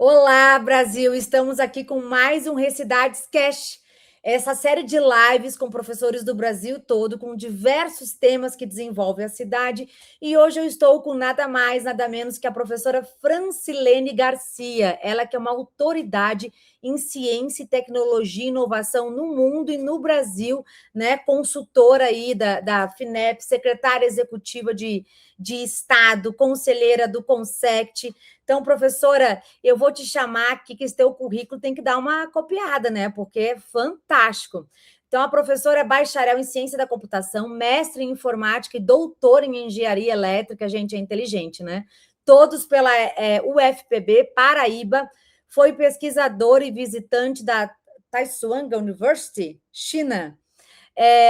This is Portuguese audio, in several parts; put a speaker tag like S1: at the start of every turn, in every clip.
S1: Olá, Brasil! Estamos aqui com mais um Recidades Cash, essa série de lives com professores do Brasil todo, com diversos temas que desenvolvem a cidade. E hoje eu estou com nada mais, nada menos que a professora Francilene Garcia, ela que é uma autoridade em ciência, tecnologia e inovação no mundo e no Brasil, né? Consultora aí da FINEP, secretária executiva de Estado, conselheira do CONSECT. Então, professora, eu vou te chamar aqui, que esse teu currículo tem que dar uma copiada, né? Porque é fantástico. Então, a professora é bacharel em ciência da computação, mestre em informática e doutora em engenharia elétrica, gente, é inteligente, né? Todos pela UFPB, Paraíba, foi pesquisadora e visitante da Taichuan University, China.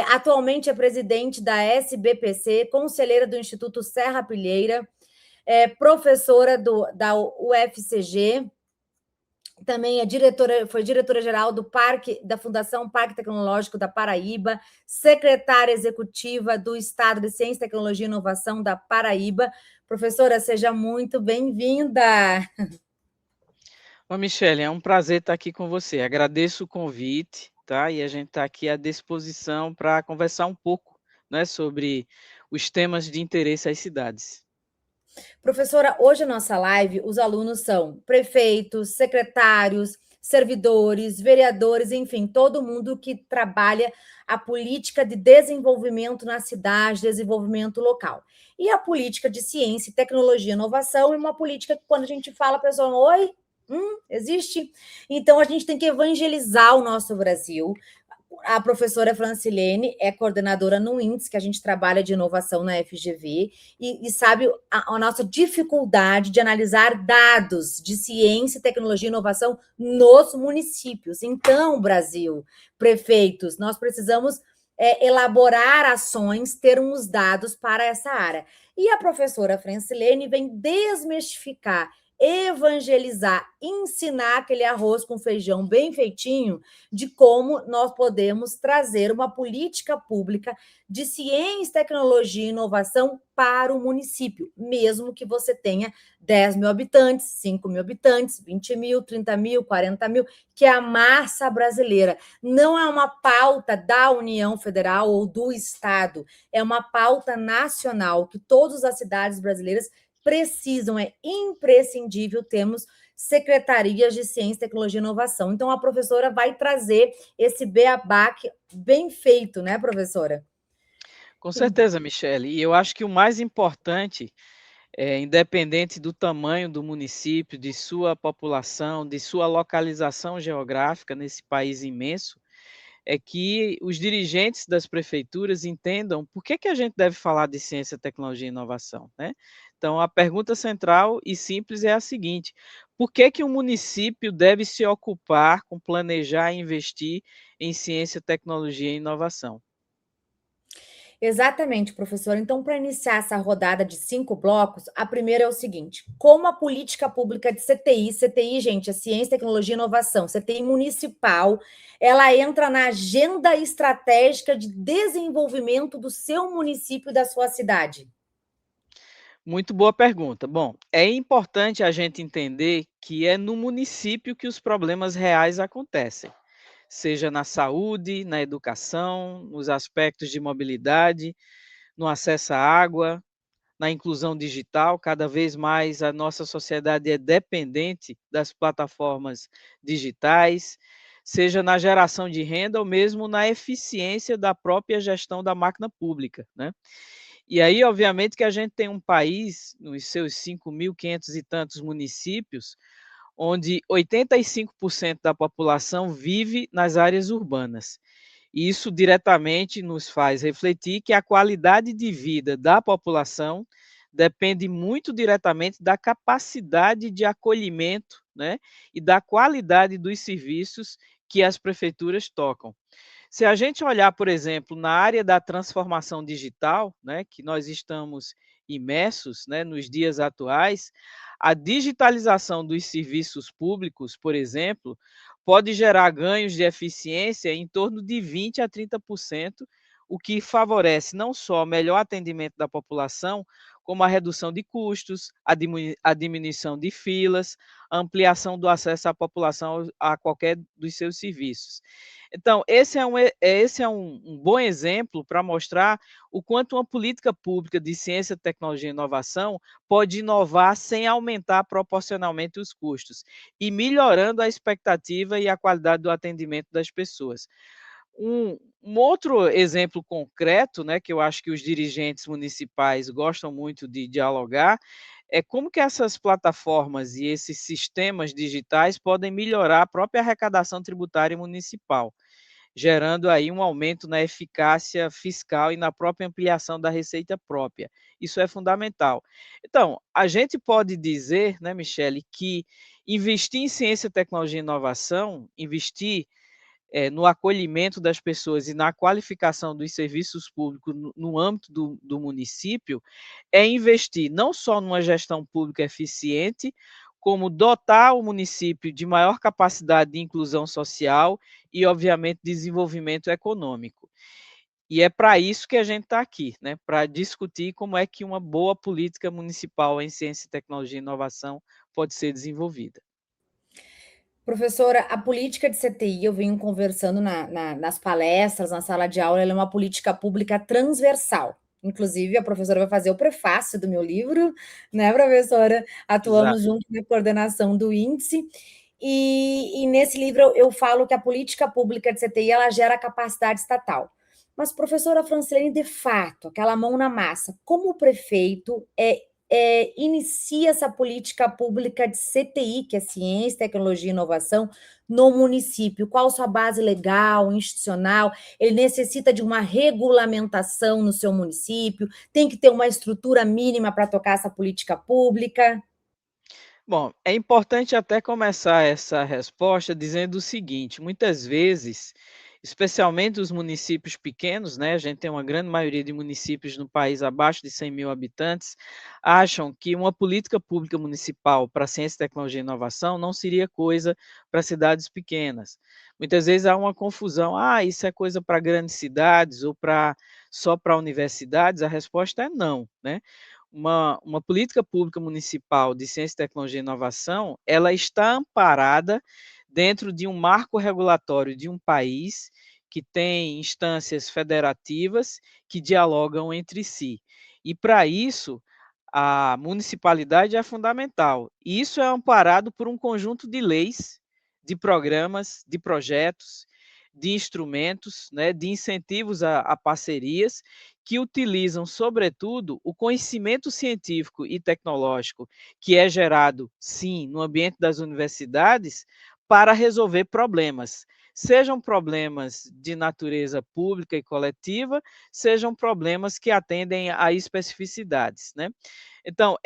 S1: Atualmente é presidente da SBPC, conselheira do Instituto Serra Pilheira, professora da UFCG, também foi diretora-geral da Fundação Parque Tecnológico da Paraíba, secretária executiva do Estado de Ciência, Tecnologia e Inovação da Paraíba. Professora, seja muito bem-vinda.
S2: Ô, Michele, é um prazer estar aqui com você. Agradeço o convite, tá? E a gente está aqui à disposição para conversar um pouco, né, sobre os temas de interesse às cidades.
S1: Professora, hoje a nossa live, os alunos são prefeitos, secretários, servidores, vereadores, enfim, todo mundo que trabalha a política de desenvolvimento na cidade, desenvolvimento local. E a política de ciência, tecnologia e inovação é uma política que, quando a gente fala, a pessoa, oi, existe? Então, a gente tem que evangelizar o nosso Brasil. A professora Francilene é coordenadora no índice, que a gente trabalha de inovação na FGV, e sabe a nossa dificuldade de analisar dados de ciência, tecnologia e inovação nos municípios. Então, Brasil, prefeitos, nós precisamos elaborar ações, termos dados para essa área. E a professora Francilene vem desmistificar, evangelizar, ensinar aquele arroz com feijão bem feitinho de como nós podemos trazer uma política pública de ciência, tecnologia e inovação para o município, mesmo que você tenha 10 mil habitantes, 5 mil habitantes, 20 mil, 30 mil, 40 mil, que é a massa brasileira. Não é uma pauta da União Federal ou do Estado, é uma pauta nacional que todas as cidades brasileiras precisam, é imprescindível termos secretarias de ciência, tecnologia e inovação. Então, a professora vai trazer esse beabá bem feito, né, professora?
S2: Com certeza, Michele. E eu acho que o mais importante, independente do tamanho do município, de sua população, de sua localização geográfica nesse país imenso, é que os dirigentes das prefeituras entendam por que a gente deve falar de ciência, tecnologia e inovação, né? Então, a pergunta central e simples é a seguinte: por que um município deve se ocupar com planejar e investir em ciência, tecnologia e inovação?
S1: Exatamente, professora. Então, para iniciar essa rodada de 5 blocos, a primeira é o seguinte: como a política pública de CTI, gente, é ciência, tecnologia e inovação, CTI municipal, ela entra na agenda estratégica de desenvolvimento do seu município e da sua cidade?
S2: Muito boa pergunta. Bom, é importante a gente entender que é no município que os problemas reais acontecem, seja na saúde, na educação, nos aspectos de mobilidade, no acesso à água, na inclusão digital. Cada vez mais a nossa sociedade é dependente das plataformas digitais, seja na geração de renda ou mesmo na eficiência da própria gestão da máquina pública, né? E aí, obviamente, que a gente tem um país, nos seus 5.500 e tantos municípios, onde 85% da população vive nas áreas urbanas. E isso diretamente nos faz refletir que a qualidade de vida da população depende muito diretamente da capacidade de acolhimento, né, e da qualidade dos serviços que as prefeituras tocam. Se a gente olhar, por exemplo, na área da transformação digital, né, que nós estamos imersos, né, nos dias atuais, a digitalização dos serviços públicos, por exemplo, pode gerar ganhos de eficiência em torno de 20 a 30%, o que favorece não só o melhor atendimento da população, como a redução de custos, a diminuição de filas, a ampliação do acesso à população a qualquer dos seus serviços. Então, esse é um bom exemplo para mostrar o quanto uma política pública de ciência, tecnologia e inovação pode inovar sem aumentar proporcionalmente os custos e melhorando a expectativa e a qualidade do atendimento das pessoas. Um outro exemplo concreto, né, que eu acho que os dirigentes municipais gostam muito de dialogar, é como que essas plataformas e esses sistemas digitais podem melhorar a própria arrecadação tributária municipal, gerando aí um aumento na eficácia fiscal e na própria ampliação da receita própria. Isso é fundamental. Então, a gente pode dizer, né, Michele, que investir em ciência, tecnologia e inovação, investir no acolhimento das pessoas e na qualificação dos serviços públicos no âmbito do município, é investir não só numa gestão pública eficiente, como dotar o município de maior capacidade de inclusão social e, obviamente, desenvolvimento econômico. E é para isso que a gente está aqui, né? Para discutir como é que uma boa política municipal em ciência, tecnologia e inovação pode ser desenvolvida.
S1: Professora, a política de CTI, eu venho conversando nas palestras, na sala de aula, ela é uma política pública transversal. Inclusive, a professora vai fazer o prefácio do meu livro, né, professora? Atuamos
S2: Exato.
S1: junto na coordenação do índice. E nesse livro eu falo que a política pública de CTI ela gera capacidade estatal. Mas, professora Francilene, de fato, aquela mão na massa, como o prefeito inicia essa política pública de CTI, que é Ciência, Tecnologia e Inovação, no município? Qual sua base legal, institucional? Ele necessita de uma regulamentação no seu município? Tem que ter uma estrutura mínima para tocar essa política pública?
S2: Bom, é importante até começar essa resposta dizendo o seguinte: muitas vezes, especialmente os municípios pequenos, né, a gente tem uma grande maioria de municípios no país abaixo de 100 mil habitantes, acham que uma política pública municipal para ciência, tecnologia e inovação não seria coisa para cidades pequenas. Muitas vezes há uma confusão: isso é coisa para grandes cidades ou só para universidades? A resposta é não, né? Uma política pública municipal de ciência, tecnologia e inovação, ela está amparada dentro de um marco regulatório de um país que tem instâncias federativas que dialogam entre si. E para isso, a municipalidade é fundamental. E isso é amparado por um conjunto de leis, de programas, de projetos, de instrumentos, né, de incentivos a parcerias que utilizam, sobretudo, o conhecimento científico e tecnológico que é gerado, sim, no ambiente das universidades, para resolver problemas. Sejam problemas de natureza pública e coletiva, sejam problemas que atendem a especificidades, né? Então,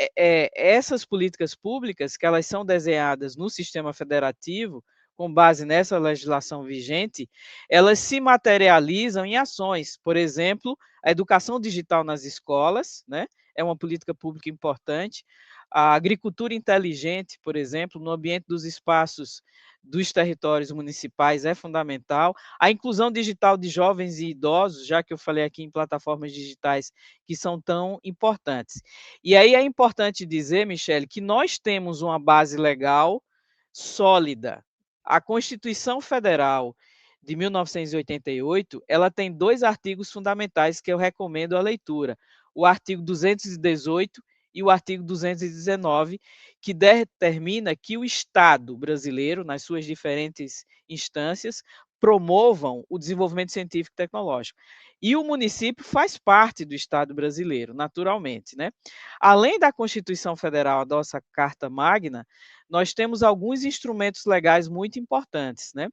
S2: essas políticas públicas, que elas são desenhadas no sistema federativo, com base nessa legislação vigente, elas se materializam em ações. Por exemplo, a educação digital nas escolas, né? É uma política pública importante. A agricultura inteligente, por exemplo, no ambiente dos espaços dos territórios municipais é fundamental. A inclusão digital de jovens e idosos, já que eu falei aqui em plataformas digitais que são tão importantes. E aí é importante dizer, Michele, que nós temos uma base legal sólida. A Constituição Federal de 1988, ela tem 2 artigos fundamentais que eu recomendo a leitura: o artigo 218 e o artigo 219, que determina que o Estado brasileiro, nas suas diferentes instâncias, promovam o desenvolvimento científico e tecnológico. E o município faz parte do Estado brasileiro, naturalmente, né? Além da Constituição Federal, a nossa Carta Magna, nós temos alguns instrumentos legais muito importantes, né?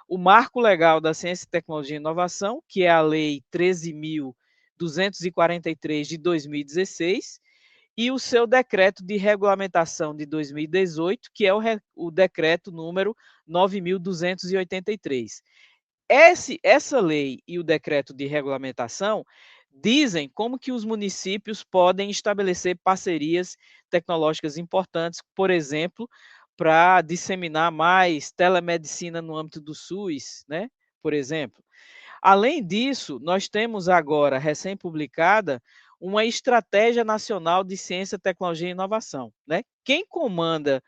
S2: O Marco Legal da Ciência, Tecnologia e Inovação, que é a Lei 13.243 de 2016, e o seu decreto de regulamentação de 2018, que é o decreto número 9.283. Essa lei e o decreto de regulamentação dizem como que os municípios podem estabelecer parcerias tecnológicas importantes, por exemplo, para disseminar mais telemedicina no âmbito do SUS, né? Por exemplo. Além disso, nós temos agora, recém-publicada, uma estratégia nacional de ciência, tecnologia e inovação, né? Quem comanda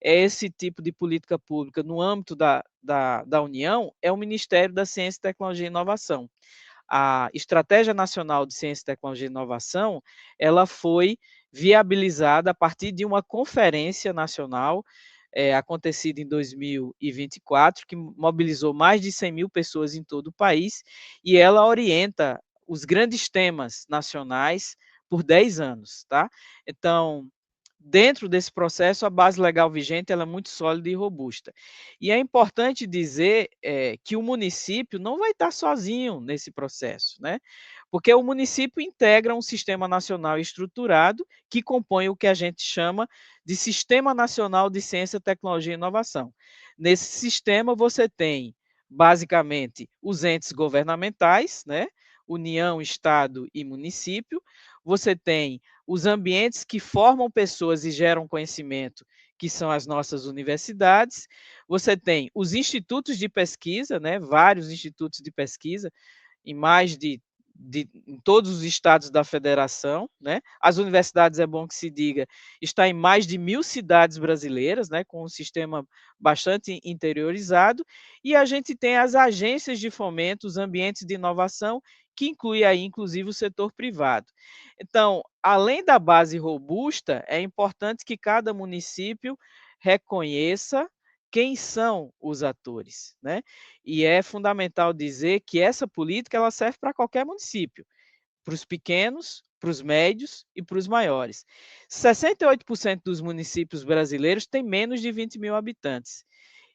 S2: esse tipo de política pública no âmbito da União é o Ministério da Ciência, Tecnologia e Inovação. A Estratégia Nacional de Ciência, Tecnologia e Inovação, ela foi viabilizada a partir de uma conferência nacional acontecida em 2024, que mobilizou mais de 100 mil pessoas em todo o país, e ela orienta os grandes temas nacionais por 10 anos, tá? Então, dentro desse processo, a base legal vigente ela é muito sólida e robusta. E é importante dizer que o município não vai estar sozinho nesse processo, né? Porque o município integra um sistema nacional estruturado que compõe o que a gente chama de Sistema Nacional de Ciência, Tecnologia e Inovação. Nesse sistema, você tem, basicamente, os entes governamentais, né? União, Estado e município. Você tem os ambientes que formam pessoas e geram conhecimento, que são as nossas universidades. Você tem os institutos de pesquisa, né? Vários institutos de pesquisa, em mais em todos os estados da federação, né? As universidades, é bom que se diga, está em mais de 1.000 cidades brasileiras, né? Com um sistema bastante interiorizado, e a gente tem as agências de fomento, os ambientes de inovação, que inclui aí, inclusive, o setor privado. Então, além da base robusta, é importante que cada município reconheça quem são os atores, né? E é fundamental dizer que essa política ela serve para qualquer município, para os pequenos, para os médios e para os maiores. 68% dos municípios brasileiros têm menos de 20 mil habitantes.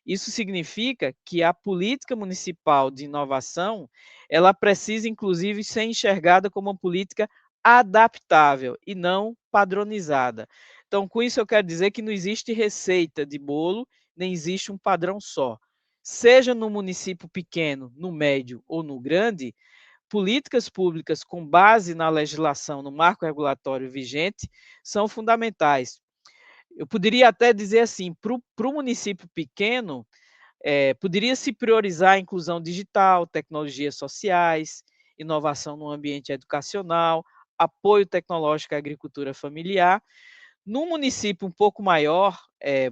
S2: Isso significa que a política municipal de inovação, ela precisa, inclusive, ser enxergada como uma política adaptável e não padronizada. Então, com isso, eu quero dizer que não existe receita de bolo, nem existe um padrão só. Seja no município pequeno, no médio ou no grande, políticas públicas com base na legislação, no marco regulatório vigente, são fundamentais. Eu poderia até dizer assim, para o município pequeno, poderia se priorizar a inclusão digital, tecnologias sociais, inovação no ambiente educacional, apoio tecnológico à agricultura familiar. Num município um pouco maior,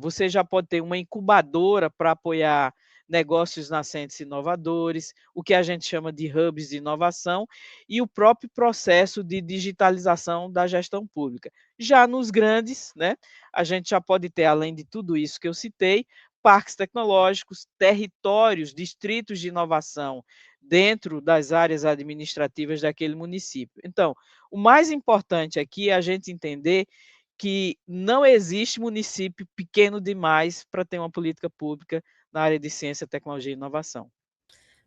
S2: você já pode ter uma incubadora para apoiar negócios nascentes inovadores, o que a gente chama de hubs de inovação, e o próprio processo de digitalização da gestão pública. Já nos grandes, né, a gente já pode ter, além de tudo isso que eu citei, parques tecnológicos, territórios, distritos de inovação dentro das áreas administrativas daquele município. Então, o mais importante aqui é a gente entender que não existe município pequeno demais para ter uma política pública na área de ciência, tecnologia e inovação.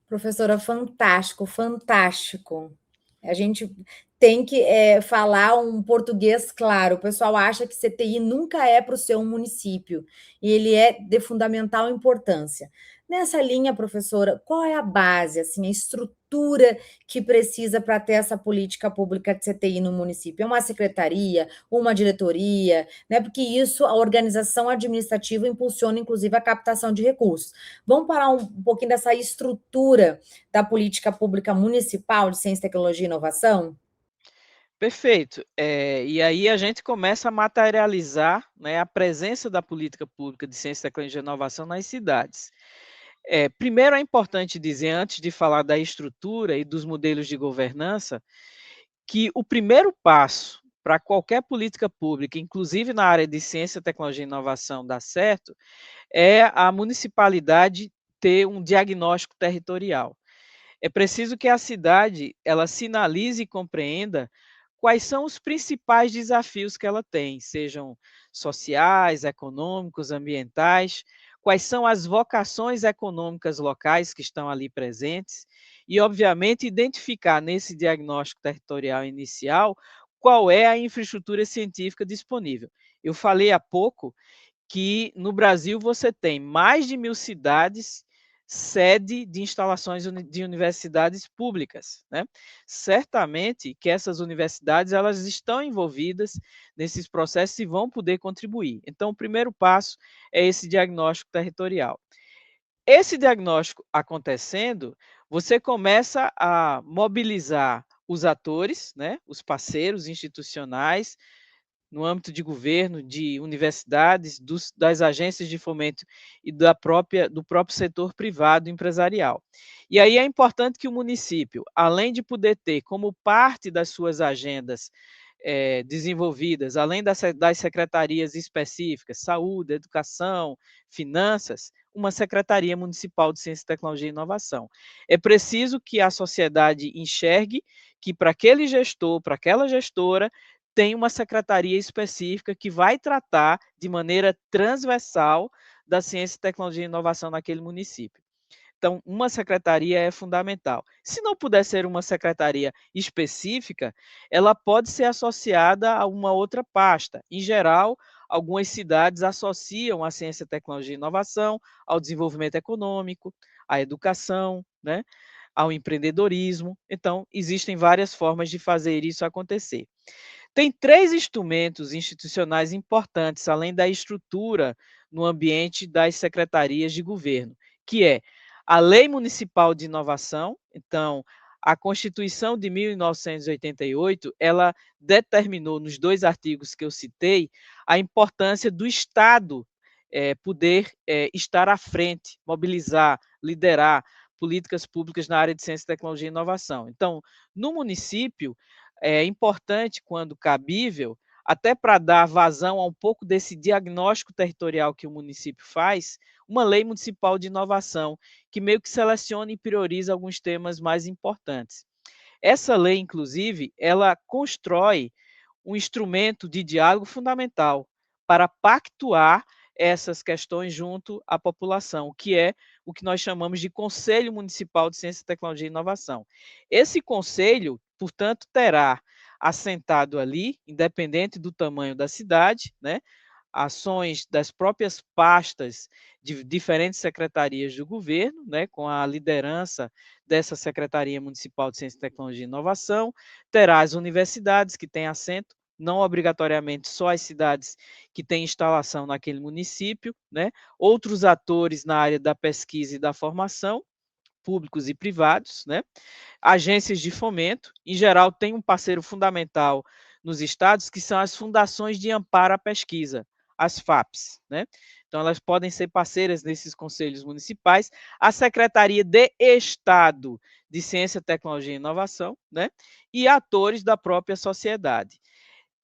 S1: Professora, fantástico, fantástico. A gente tem que falar um português claro. O pessoal acha que CTI nunca é para o seu município, e ele é de fundamental importância. Nessa linha, professora, qual é a base, assim, a estrutura que precisa para ter essa política pública de CTI no município? É uma secretaria, uma diretoria, né? Porque isso, a organização administrativa impulsiona, inclusive, a captação de recursos. Vamos falar um pouquinho dessa estrutura da política pública municipal de ciência, tecnologia e inovação?
S2: Perfeito. E aí a gente começa a materializar, né, a presença da política pública de ciência, tecnologia e inovação nas cidades. Primeiro é importante dizer, antes de falar da estrutura e dos modelos de governança, que o primeiro passo para qualquer política pública, inclusive na área de ciência, tecnologia e inovação, dar certo, é a municipalidade ter um diagnóstico territorial. É preciso que a cidade ela sinalize e compreenda quais são os principais desafios que ela tem, sejam sociais, econômicos, ambientais, quais são as vocações econômicas locais que estão ali presentes e, obviamente, identificar nesse diagnóstico territorial inicial qual é a infraestrutura científica disponível. Eu falei há pouco que no Brasil você tem mais de 1.000 cidades sede de instalações de universidades públicas, né? Certamente que essas universidades elas estão envolvidas nesses processos e vão poder contribuir. Então, o primeiro passo é esse diagnóstico territorial. Esse diagnóstico acontecendo, você começa a mobilizar os atores, né, os parceiros institucionais, no âmbito de governo, de universidades, das agências de fomento e do próprio setor privado empresarial. E aí é importante que o município, além de poder ter como parte das suas agendas desenvolvidas, além das secretarias específicas, saúde, educação, finanças, uma Secretaria Municipal de Ciência, Tecnologia e Inovação. É preciso que a sociedade enxergue que para aquele gestor, para aquela gestora, tem uma secretaria específica que vai tratar de maneira transversal da ciência, tecnologia e inovação naquele município. Então, uma secretaria é fundamental. Se não puder ser uma secretaria específica, ela pode ser associada a uma outra pasta. Em geral, algumas cidades associam a ciência, tecnologia e inovação ao desenvolvimento econômico, à educação, né, ao empreendedorismo. Então, existem várias formas de fazer isso acontecer. Tem 3 instrumentos institucionais importantes, além da estrutura no ambiente das secretarias de governo, que é a Lei Municipal de Inovação. Então, a Constituição de 1988, ela determinou, nos 2 artigos que eu citei, a importância do Estado, poder, estar à frente, mobilizar, liderar políticas públicas na área de ciência, tecnologia e inovação. Então, no município, é importante, quando cabível, até para dar vazão a um pouco desse diagnóstico territorial que o município faz, uma lei municipal de inovação, que meio que seleciona e prioriza alguns temas mais importantes. Essa lei, inclusive, ela constrói um instrumento de diálogo fundamental para pactuar essas questões junto à população, que é o que nós chamamos de Conselho Municipal de Ciência, Tecnologia e Inovação. Esse conselho, portanto, terá assentado ali, independente do tamanho da cidade, né, ações das próprias pastas de diferentes secretarias do governo, né, com a liderança dessa Secretaria Municipal de Ciência, Tecnologia e Inovação, terá as universidades que têm assento, não obrigatoriamente só as cidades que têm instalação naquele município, né, outros atores na área da pesquisa e da formação, públicos e privados, né, agências de fomento, em geral tem um parceiro fundamental nos estados, que são as fundações de amparo à pesquisa, as FAPs, né? Então, elas podem ser parceiras nesses conselhos municipais, a Secretaria de Estado de Ciência, Tecnologia e Inovação, né? E atores da própria sociedade.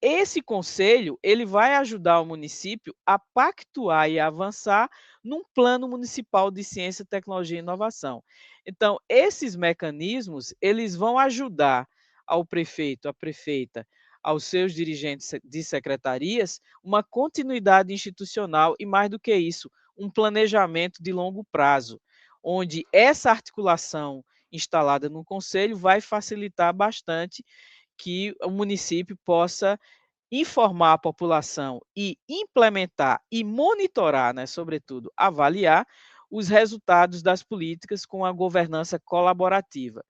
S2: Esse conselho, ele vai ajudar o município a pactuar e a avançar num plano municipal de ciência, tecnologia e inovação. Então, esses mecanismos, eles vão ajudar ao prefeito, à prefeita, aos seus dirigentes de secretarias, uma continuidade institucional e, mais do que isso, um planejamento de longo prazo, onde essa articulação instalada no conselho vai facilitar bastante que o município possa informar a população e implementar e monitorar, né, sobretudo, avaliar os resultados das políticas com a governança colaborativa.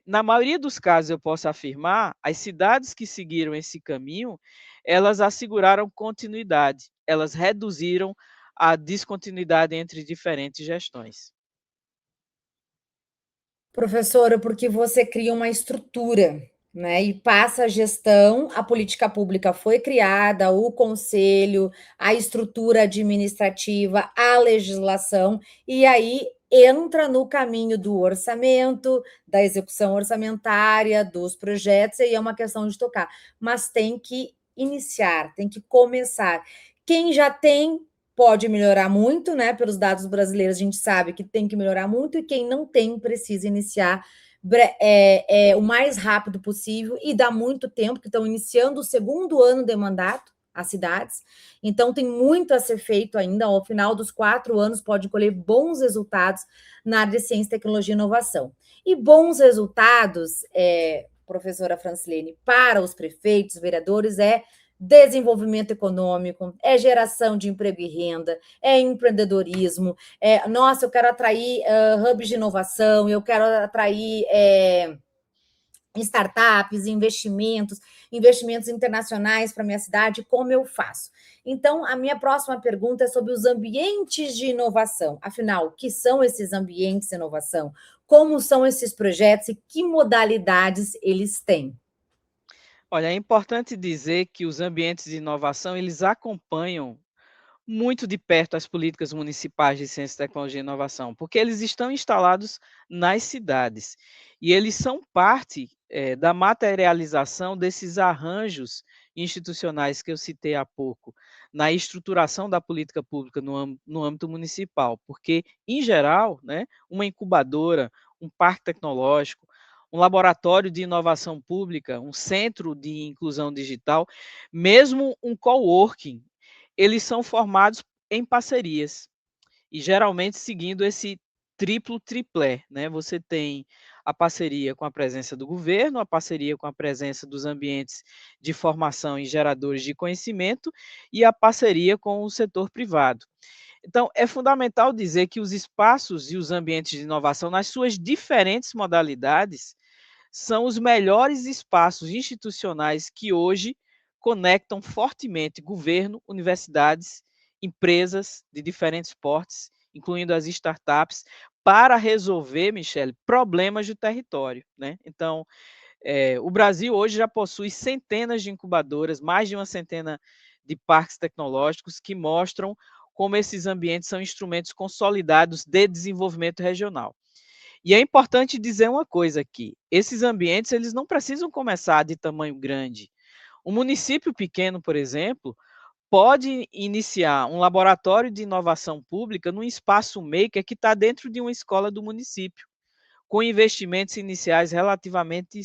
S2: Na maioria dos casos, eu posso afirmar, as cidades que seguiram esse caminho, elas asseguraram continuidade, elas reduziram a descontinuidade entre diferentes gestões.
S1: Professora, porque você cria uma estrutura, né? E passa a gestão, a política pública foi criada, o conselho, a estrutura administrativa, a legislação, e aí entra no caminho do orçamento, da execução orçamentária, dos projetos, e é uma questão de tocar. Mas tem que iniciar, tem que começar. Quem já tem pode melhorar muito, né? Pelos dados brasileiros, a gente sabe que tem que melhorar muito, e quem não tem precisa iniciar o mais rápido possível, e dá muito tempo, que estão iniciando o segundo ano de mandato, as cidades, então tem muito a ser feito ainda. Ao final dos 4 anos, pode colher bons resultados na área de ciência, tecnologia e inovação. E bons resultados, professora Francilene, para os prefeitos, vereadores, desenvolvimento econômico, geração de emprego e renda, empreendedorismo, nossa, eu quero atrair hubs de inovação, eu quero atrair startups, investimentos internacionais para minha cidade, como eu faço? Então, a minha próxima pergunta é sobre os ambientes de inovação. Afinal, o que são esses ambientes de inovação? Como são esses projetos e que modalidades eles têm?
S2: Olha, é importante dizer que os ambientes de inovação, eles acompanham muito de perto as políticas municipais de ciência, tecnologia e inovação, porque eles estão instalados nas cidades e eles são parte da materialização desses arranjos institucionais que eu citei há pouco, na estruturação da política pública no âmbito municipal, porque, em geral, né, uma incubadora, um parque tecnológico, um laboratório de inovação pública, um centro de inclusão digital, mesmo um coworking, eles são formados em parcerias e geralmente seguindo esse triplo triplé, né? Você tem a parceria com a presença do governo, a parceria com a presença dos ambientes de formação e geradores de conhecimento e a parceria com o setor privado. Então, é fundamental dizer que os espaços e os ambientes de inovação, nas suas diferentes modalidades, são os melhores espaços institucionais que hoje conectam fortemente governo, universidades, empresas de diferentes portes, incluindo as startups, para resolver, Michele, problemas do território, né? Então, o Brasil hoje já possui centenas de incubadoras, mais de uma centena de parques tecnológicos que mostram como esses ambientes são instrumentos consolidados de desenvolvimento regional. E é importante dizer uma coisa aqui, esses ambientes eles não precisam começar de tamanho grande. Um município pequeno, por exemplo, pode iniciar um laboratório de inovação pública num espaço maker que está dentro de uma escola do município, com investimentos iniciais relativamente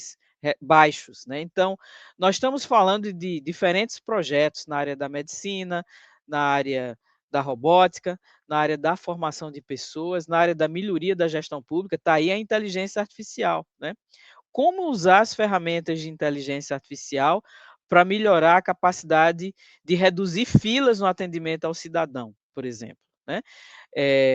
S2: baixos, né? Então, nós estamos falando de diferentes projetos na área da medicina, na área da robótica, na área da formação de pessoas, na área da melhoria da gestão pública, está aí a inteligência artificial, né? Como usar as ferramentas de inteligência artificial para melhorar a capacidade de reduzir filas no atendimento ao cidadão, por exemplo, né?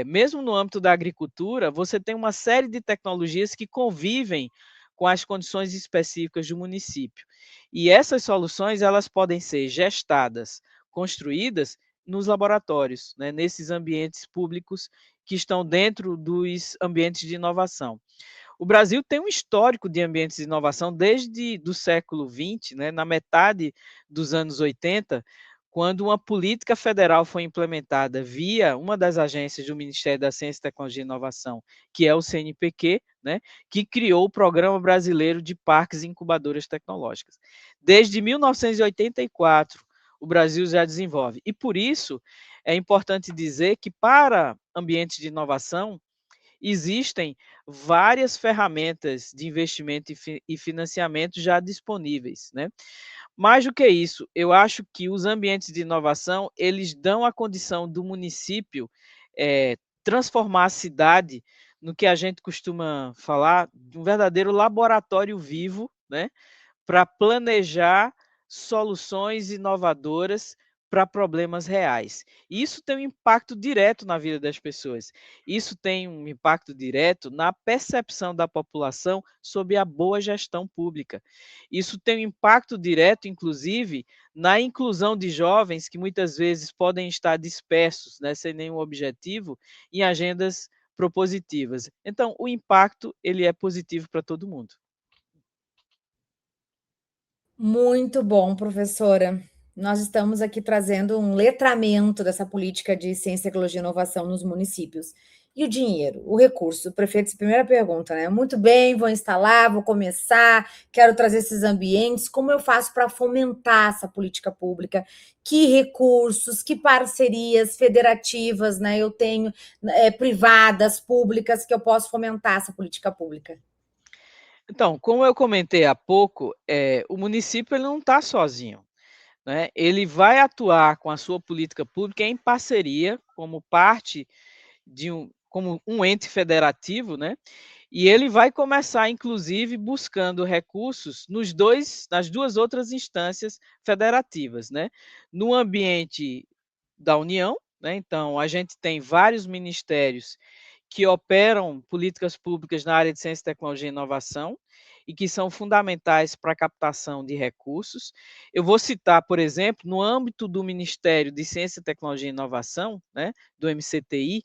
S2: Mesmo no âmbito da agricultura, você tem uma série de tecnologias que convivem com as condições específicas do município. E essas soluções, elas podem ser gestadas, construídas nos laboratórios, né, nesses ambientes públicos que estão dentro dos ambientes de inovação. O Brasil tem um histórico de ambientes de inovação desde do século XX, né, na metade dos anos 80, quando uma política federal foi implementada via uma das agências do Ministério da Ciência, Tecnologia e Inovação, que é o CNPq, né, que criou o Programa Brasileiro de Parques e Incubadoras Tecnológicas. Desde 1984, o Brasil já desenvolve. E por isso é importante dizer que para ambientes de inovação, existem várias ferramentas de investimento e financiamento já disponíveis, né? Mais do que isso, eu acho que os ambientes de inovação, eles dão a condição do município transformar a cidade no que a gente costuma falar de um verdadeiro laboratório vivo, né? Para planejar soluções inovadoras para problemas reais. Isso tem um impacto direto na vida das pessoas. Isso tem um impacto direto na percepção da população sobre a boa gestão pública. Isso tem um impacto direto, inclusive, na inclusão de jovens que muitas vezes podem estar dispersos, né, sem nenhum objetivo, em agendas propositivas. Então, o impacto ele é positivo para todo mundo.
S1: Muito bom, professora. Nós estamos aqui trazendo um letramento dessa política de ciência, tecnologia e inovação nos municípios. E o dinheiro, o recurso? Prefeito, essa primeira pergunta, né? Muito bem, vou instalar, vou começar, quero trazer esses ambientes. Como eu faço para fomentar essa política pública? Que recursos, que parcerias federativas, né? Eu tenho privadas, públicas, que eu posso fomentar essa política pública?
S2: Então, como eu comentei há pouco, o município ele não está sozinho, né? Ele vai atuar com a sua política pública em parceria, como parte como um ente federativo, né? E ele vai começar, inclusive, buscando recursos nas duas outras instâncias federativas, né? No ambiente da União, né? Então, a gente tem vários ministérios que operam políticas públicas na área de ciência, tecnologia e inovação, e que são fundamentais para a captação de recursos. Eu vou citar, por exemplo, no âmbito do Ministério de Ciência, Tecnologia e Inovação, né, do MCTI,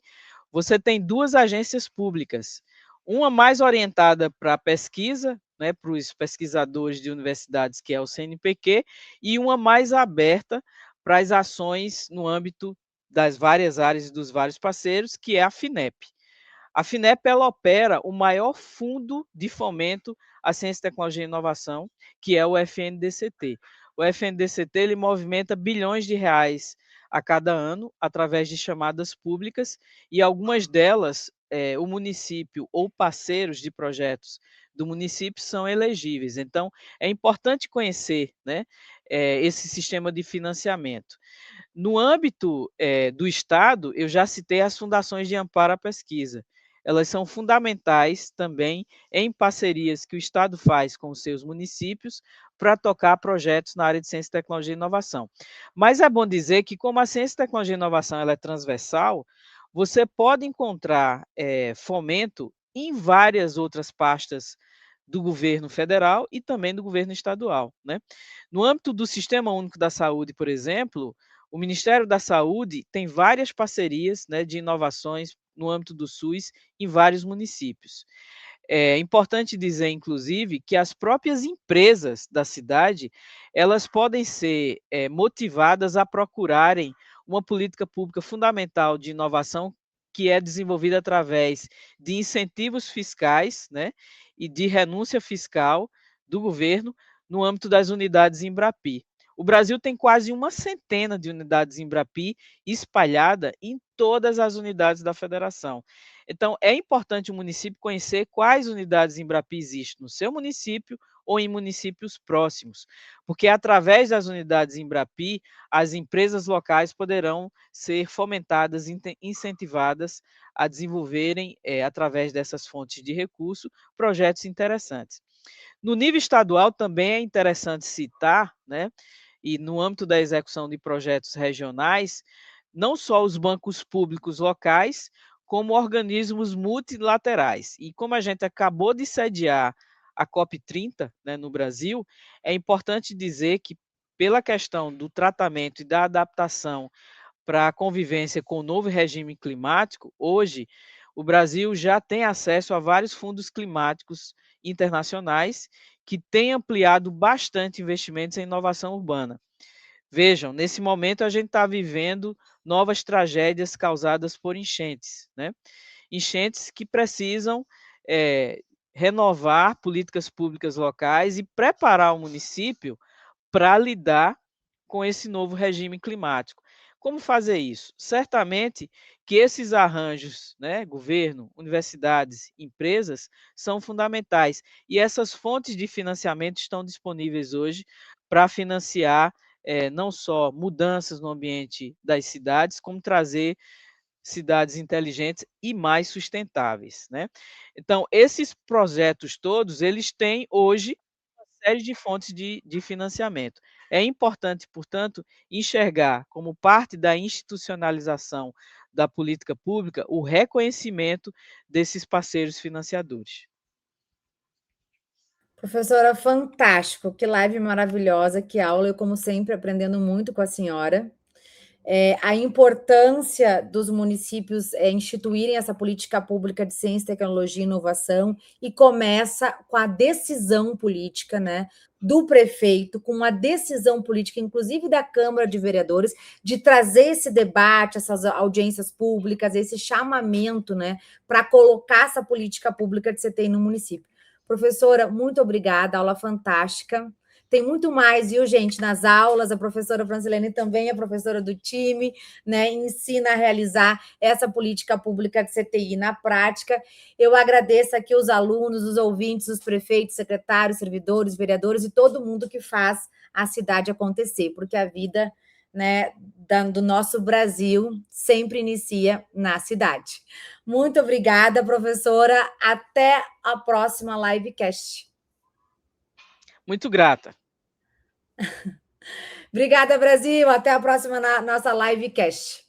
S2: você tem duas agências públicas, uma mais orientada para a pesquisa, né, para os pesquisadores de universidades, que é o CNPq, e uma mais aberta para as ações no âmbito das várias áreas e dos vários parceiros, que é a FINEP. A FINEP ela opera o maior fundo de fomento à ciência, tecnologia e inovação, que é o FNDCT. O FNDCT ele movimenta bilhões de reais a cada ano através de chamadas públicas e algumas delas o município ou parceiros de projetos do município são elegíveis. Então, é importante conhecer, né, esse sistema de financiamento. No âmbito do Estado, eu já citei as fundações de amparo à pesquisa. Elas são fundamentais também em parcerias que o Estado faz com os seus municípios para tocar projetos na área de ciência, tecnologia e inovação. Mas é bom dizer que, como a ciência, tecnologia e inovação ela é transversal, você pode encontrar fomento em várias outras pastas do governo federal e também do governo estadual, né? No âmbito do Sistema Único da Saúde, por exemplo, o Ministério da Saúde tem várias parcerias, né, de inovações no âmbito do SUS em vários municípios. É importante dizer, inclusive, que as próprias empresas da cidade, elas podem ser motivadas a procurarem uma política pública fundamental de inovação que é desenvolvida através de incentivos fiscais, né, e de renúncia fiscal do governo no âmbito das unidades Embrapi. O Brasil tem quase uma centena de unidades Embrapi espalhada em todas as unidades da federação. Então, é importante o município conhecer quais unidades Embrapi existem no seu município ou em municípios próximos, porque através das unidades Embrapi, as empresas locais poderão ser fomentadas, incentivadas a desenvolverem, através dessas fontes de recurso, projetos interessantes. No nível estadual, também é interessante citar, né, e no âmbito da execução de projetos regionais, não só os bancos públicos locais, como organismos multilaterais. E como a gente acabou de sediar a COP30, né, no Brasil, é importante dizer que, pela questão do tratamento e da adaptação para a convivência com o novo regime climático, hoje o Brasil já tem acesso a vários fundos climáticos internacionais que têm ampliado bastante investimentos em inovação urbana. Vejam, nesse momento a gente está vivendo novas tragédias causadas por enchentes, né? Enchentes que precisam renovar políticas públicas locais e preparar o município para lidar com esse novo regime climático. Como fazer isso? Certamente que esses arranjos, né, governo, universidades, empresas, são fundamentais. E essas fontes de financiamento estão disponíveis hoje para financiar não só mudanças no ambiente das cidades, como trazer cidades inteligentes e mais sustentáveis, né? Então, esses projetos todos, eles têm hoje uma série de fontes de financiamento. É importante, portanto, enxergar como parte da institucionalização da política pública o reconhecimento desses parceiros financiadores.
S1: Professora, fantástico, que live maravilhosa, que aula, eu, como sempre, aprendendo muito com a senhora. A importância dos municípios instituírem essa política pública de ciência, tecnologia e inovação, e começa com a decisão política, né, do prefeito, com a decisão política, inclusive da Câmara de Vereadores, de trazer esse debate, essas audiências públicas, esse chamamento, né, para colocar essa política pública de CTI no município. Professora, muito obrigada, aula fantástica. Tem muito mais, viu, gente, nas aulas. A professora Francilene também é professora do time, né? Ensina a realizar essa política pública de CTI na prática. Eu agradeço aqui os alunos, os ouvintes, os prefeitos, secretários, servidores, vereadores e todo mundo que faz a cidade acontecer, porque a vida, né, do nosso Brasil sempre inicia na cidade. Muito obrigada, professora. Até a próxima livecast.
S2: Muito grata.
S1: Obrigada, Brasil. Até a próxima nossa livecast.